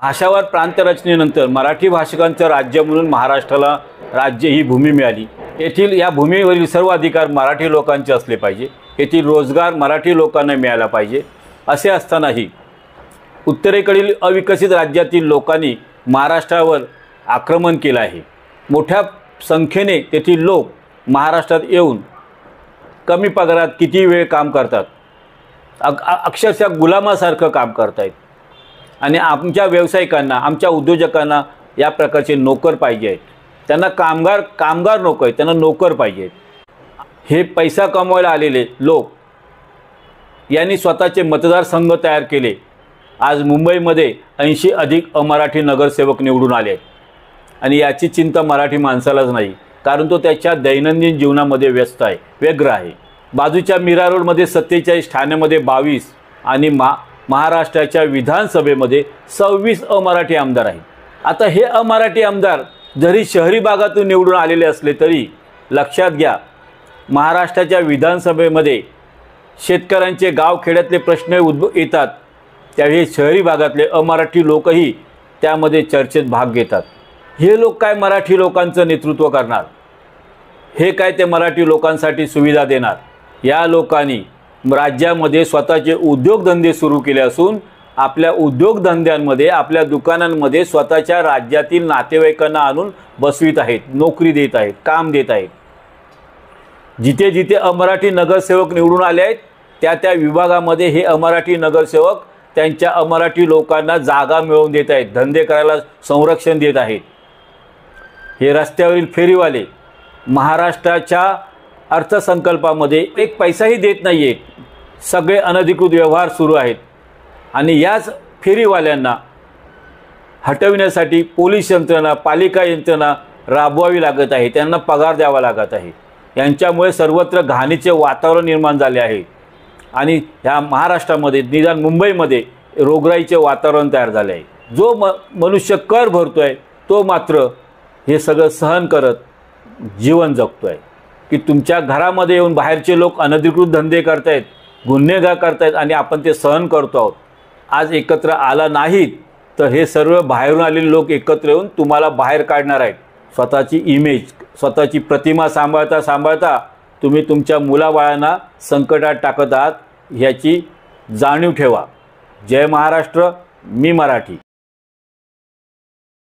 भाषावार प्रांतरचनेनंतर मराठी भाषिकांचं राज्य म्हणून महाराष्ट्राला राज्य ही भूमी मिळाली। येथील या भूमीवरील सर्व अधिकार मराठी लोकांचे असले पाहिजे। येथील रोजगार मराठी लोकांना मिळाला पाहिजे। असे असतानाही उत्तरेकडील अविकसित राज्यातील लोकांनी महाराष्ट्रावर आक्रमण केले आहे। मोठ्या संख्येने तेथील लोक महाराष्ट्रात येऊन कमी पगारात किती वेळ काम करतात, अक्षरशः गुलामासारखं काम करतात आणि आमच्या व्यावसायिकांना, आमच्या उद्योजकांना या प्रकारचे नोकर पाहिजे आहेत। त्यांना कामगार नको आहेत, त्यांना नोकर पाहिजे। हे पैसा कमवायला आलेले लोक यांनी स्वतःचे मतदारसंघ तयार केले। आज मुंबईमध्ये 80 अधिक अमराठी नगरसेवक निवडून आले आणि याची चिंता मराठी माणसालाच नाही, कारण तो त्याच्या दैनंदिन जीवनामध्ये व्यस्त आहे, व्यग्र आहे। बाजूच्या मीरा रोडमध्ये 47, ठाण्यामध्ये 22 आणि महाराष्ट्राच्या विधानसभेमध्ये 26 अमराठी आमदार आहेत। आता हे अमराठी आमदार जरी शहरी भागातून निवडून आलेले असले तरी लक्षात घ्या, महाराष्ट्राच्या विधानसभेमध्ये शेतकऱ्यांचे गावखेड्यातले प्रश्न येतात, त्यावेळी शहरी भागातले अमराठी लोकही त्यामध्ये चर्चेत भाग घेतात। हे लोक काय मराठी लोकांचं नेतृत्व करणार? हे काय ते मराठी लोकांसाठी सुविधा देणार? या लोकांनी राज्यामध्ये स्वतःचे उद्योगधंदे सुरू केले असून आपल्या उद्योगधंद्यांमध्ये, आपल्या दुकानांमध्ये स्वतःच्या राज्यातील नातेवाईकांना आणून बसवित आहेत, नोकरी देत आहेत, काम देत आहेत। जिथे जिथे अमराठी नगरसेवक निवडून आले आहेत त्या विभागामध्ये हे अमराठी नगरसेवक त्यांच्या अमराठी लोकांना जागा मिळवून देत आहेत, धंदे करायला संरक्षण देत आहेत। हे रस्त्यावरील फेरीवाले महाराष्ट्राच्या अर्थसंकल्पामध्ये एक पैसाही देत नाही आहेत, सगळे अनधिकृत व्यवहार सुरू आहेत आणि याच फेरीवाल्यांना हटविण्यासाठी पोलीस यंत्रणा, पालिका यंत्रणा राबवावी लागत आहे, त्यांना पगार द्यावा लागत आहे। यांच्यामुळे सर्वत्र घाणीचे वातावरण निर्माण झाले आहे आणि ह्या महाराष्ट्रामध्ये, निदान मुंबईमध्ये रोगराईचे वातावरण तयार झाले आहे। जो मनुष्य कर भरतोय तो मात्र हे सगळं सहन करत जीवन जगतोय की तुमच्या घरामध्ये येऊन बाहेरचे लोक अनधिकृत धंदे करतायत, गुन्हेगार करतायत आणि आपण ते सहन करतो आहोत। आज एकत्र आला नाहीत तर हे सर्व बाहेरून आलेले लोक एकत्र येऊन तुम्हाला बाहेर काढणार आहेत। स्वतःची इमेज, स्वतःची प्रतिमा सांभाळता तुम्ही तुमच्या मुलाबाळांना संकटात टाकत आहात, ह्याची जाणीव ठेवा। जय महाराष्ट्र, मी मराठी।